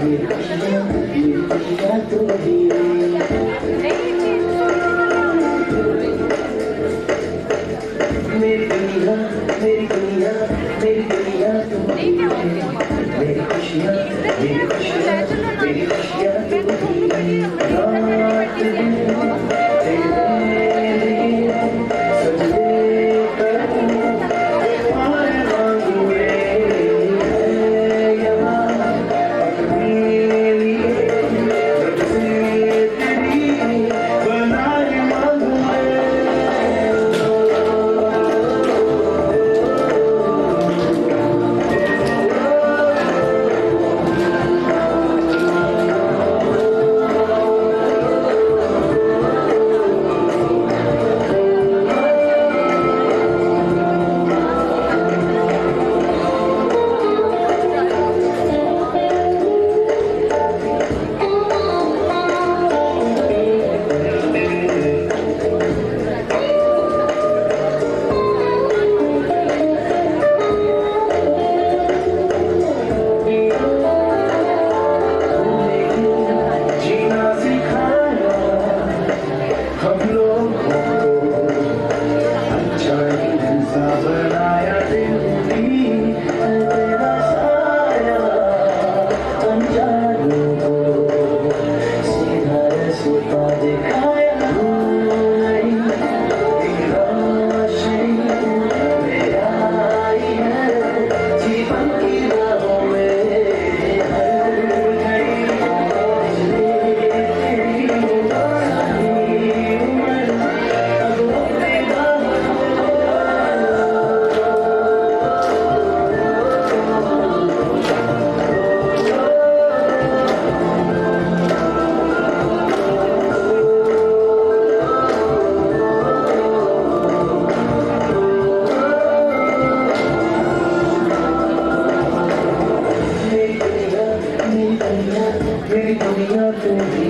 मेरी खुशियाँ तुम ही मेरी दुनिया मेरी दुनिया मेरी दुनिया तुम ही मेरी खुशियाँ मेरी खुशियाँ मेरी खुशियाँ तुम ही रात दिन मेरी दुनिया तुम ही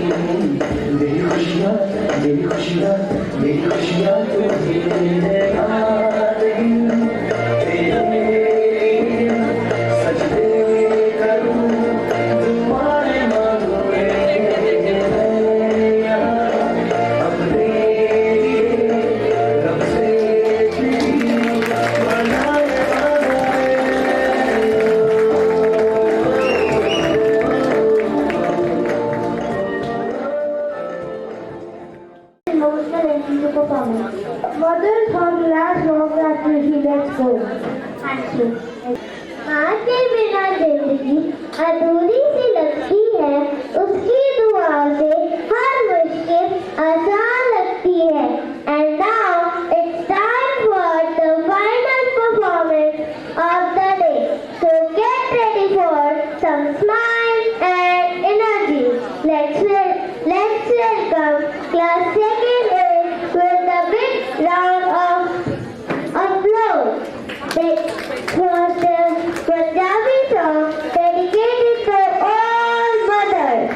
मेरी खुशियाँ मेरी खुशियाँ मेरी खुशियाँ तुम ही सजदे करूँ तुम्हारे मांगों अपने रब से emotional ending to performance. Mother's hug lasts long after she lets go. Thank you. माँ के बिना जिंदगी अधूरी सी लगती है, उसकी दुआ से हर मुश्किल आसान लगती है. And now it's time for the final performance of the day. So get ready for some smile and energy. Let's welcome class second A with a big round of applause. This was the Punjabi song dedicated to all mothers.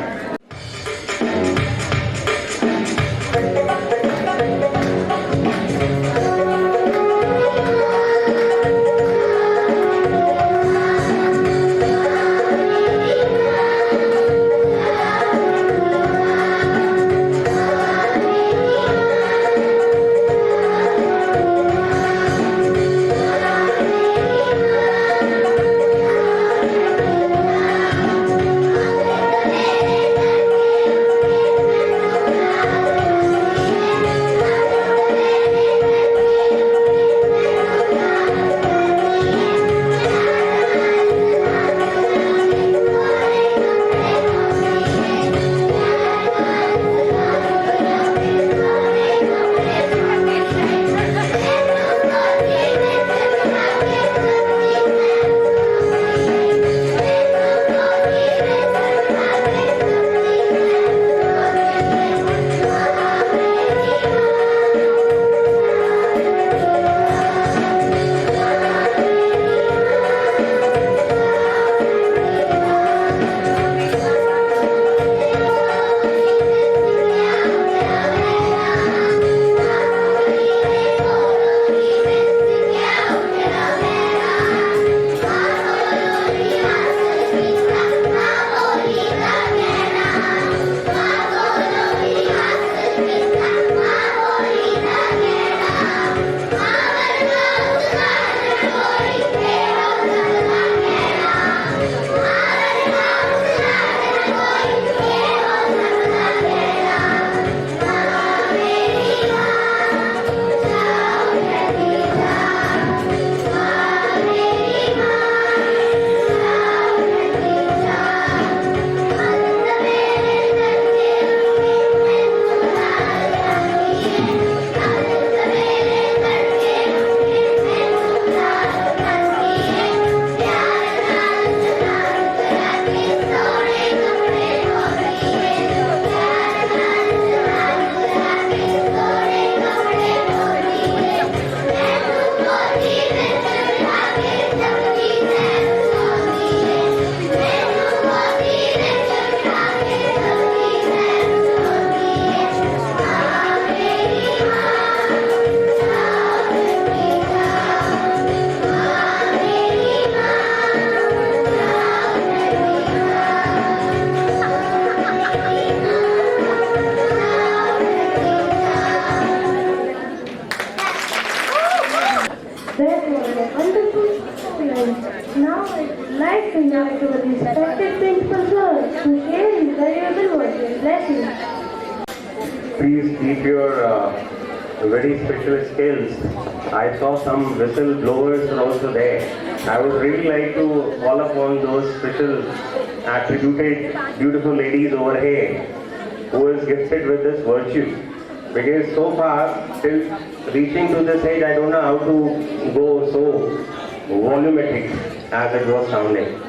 very special skills. I saw some whistle blowers are also there. I would really like to call upon those special attributed beautiful ladies over here who is gifted with this virtue. Because so far, till reaching to this age, I don't know how to go so volumetric as it was sounding.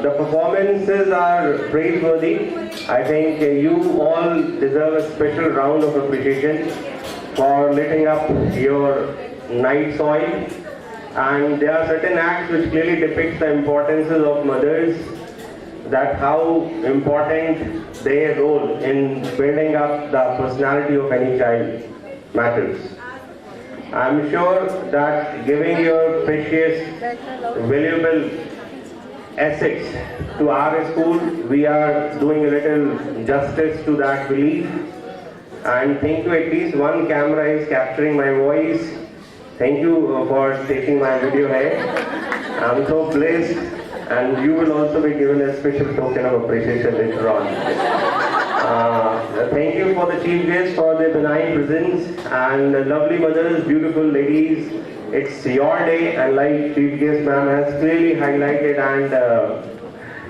The performances are praiseworthy. I think you all deserve a special round of appreciation for lighting up your night soil. And there are certain acts which clearly depict the importances of mothers, that how important their role in building up the personality of any child matters. I'm sure that giving your precious, valuable assets to our school, we are doing a little justice to that belief. And thank you, at least one camera is capturing my voice. Thank you for taking my video here. I'm so blessed, and you will also be given a special token of appreciation later on. Thank you for the chief guests for their benign presence, and lovely mothers, beautiful ladies. It's your day, and like chief guest ma'am has clearly highlighted and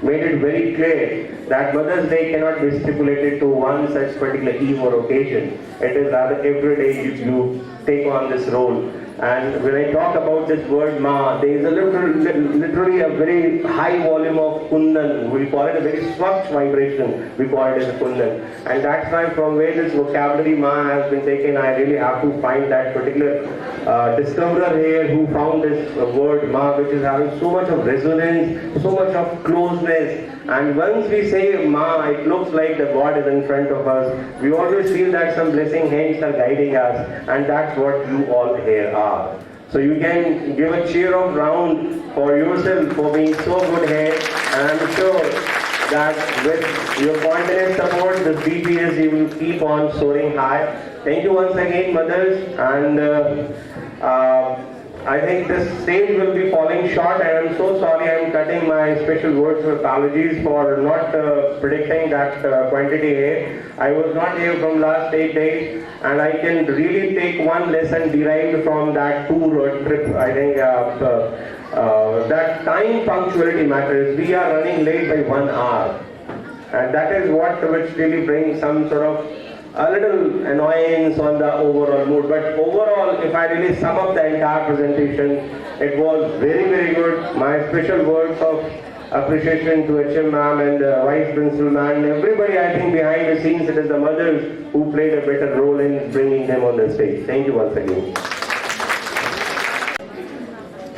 made it very clear that Mother's Day cannot be stipulated to one such particular eve or occasion. It is rather every day you take on this role. And when I talk about this word Ma, there is a literally a very high volume of kundan. We call it a very swaksh vibration. We call it as a kundan. And that's why from where this vocabulary Ma has been taken, I really have to find that particular discoverer here who found this word Ma, which is having so much of resonance, so much of closeness. And once we say Ma, it looks like the God is in front of us. We always feel that some blessing hands are guiding us, and that's what you all here are. So you can give a cheer of round for yourself for being so good here, and I'm sure that with your continuous support, the BPS will keep on soaring high. Thank you once again, mothers, and I think this stage will be falling short, and I'm so sorry I'm cutting my special words of apologies for not predicting that quantity here. I was not here from last 8 days, and I can really take one lesson derived from that tour trip. I think that time punctuality matters. We are running late by 1 hour, and that is what which really brings some sort of a little annoyance on the overall mood. But overall, if I really sum up the entire presentation, it was very, very good. My special words of appreciation to HM ma'am and Vice Principal ma'am, everybody. I think behind the scenes it is the mothers who played a better role in bringing them on the stage. Thank you once again.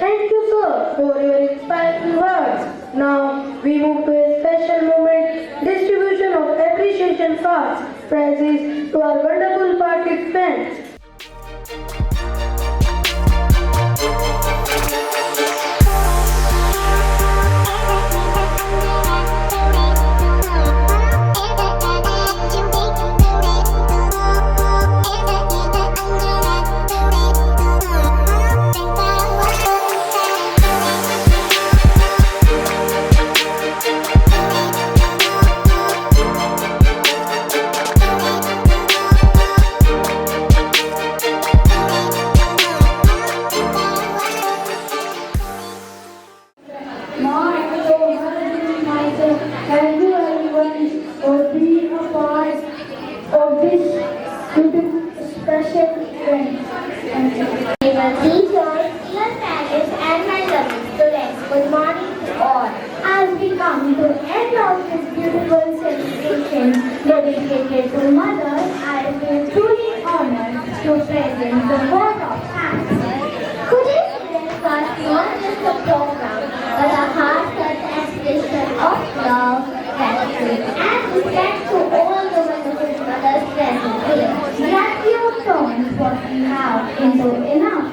Thank you, sir, for your inspiring words. Now we move to a special moment, distribution of appreciation cards. Prizes to our wonderful participants. Thank you everyone for being a part of this special event. Dear teachers, dear parents, and my lovely students, good morning to all. As we come to end of this beautiful celebration dedicated to mothers, I feel truly honored to present the vote of thanks. Today's event was not just a program, but a heartfelt expression of love, gratitude, and respect to all the wonderful mothers present here. Gratitude turns what we have into enough.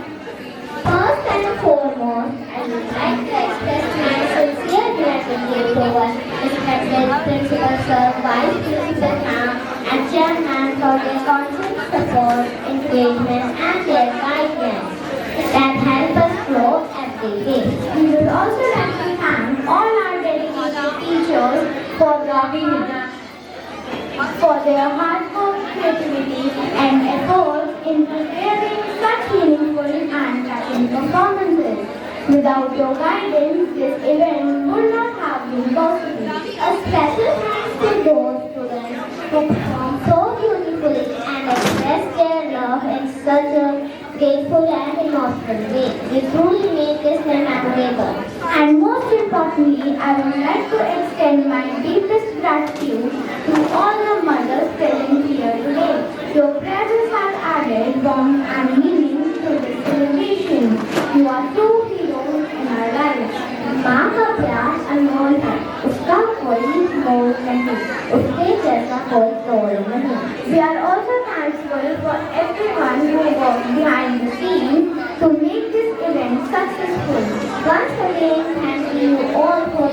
First and foremost, I would like to express my sincere gratitude to our respected Principal Sir, Vice Principal Ma'am, and Chairman for their constant support, engagement, and their guidance that help us grow every day. We would also like to thank all our dedicated teachers for their hard work, creativity, and effort and performances. Without your guidance, this event would not have been possible. A special thanks to those students who performed so beautifully and expressed their love in such a grateful and emotional way. They truly make this day memorable. And most importantly, I would like to extend my deepest gratitude to all the mothers present here today. Your presence has added warmth and meaning to this celebration. You are true heroes in our lives. माँ का प्यार अनमोल है, उसका कोई मोल नहीं, उसके जैसा कोई तोड़ नहीं. We are also thankful for everyone who worked behind the scenes to make this event successful. Once again, thank you all for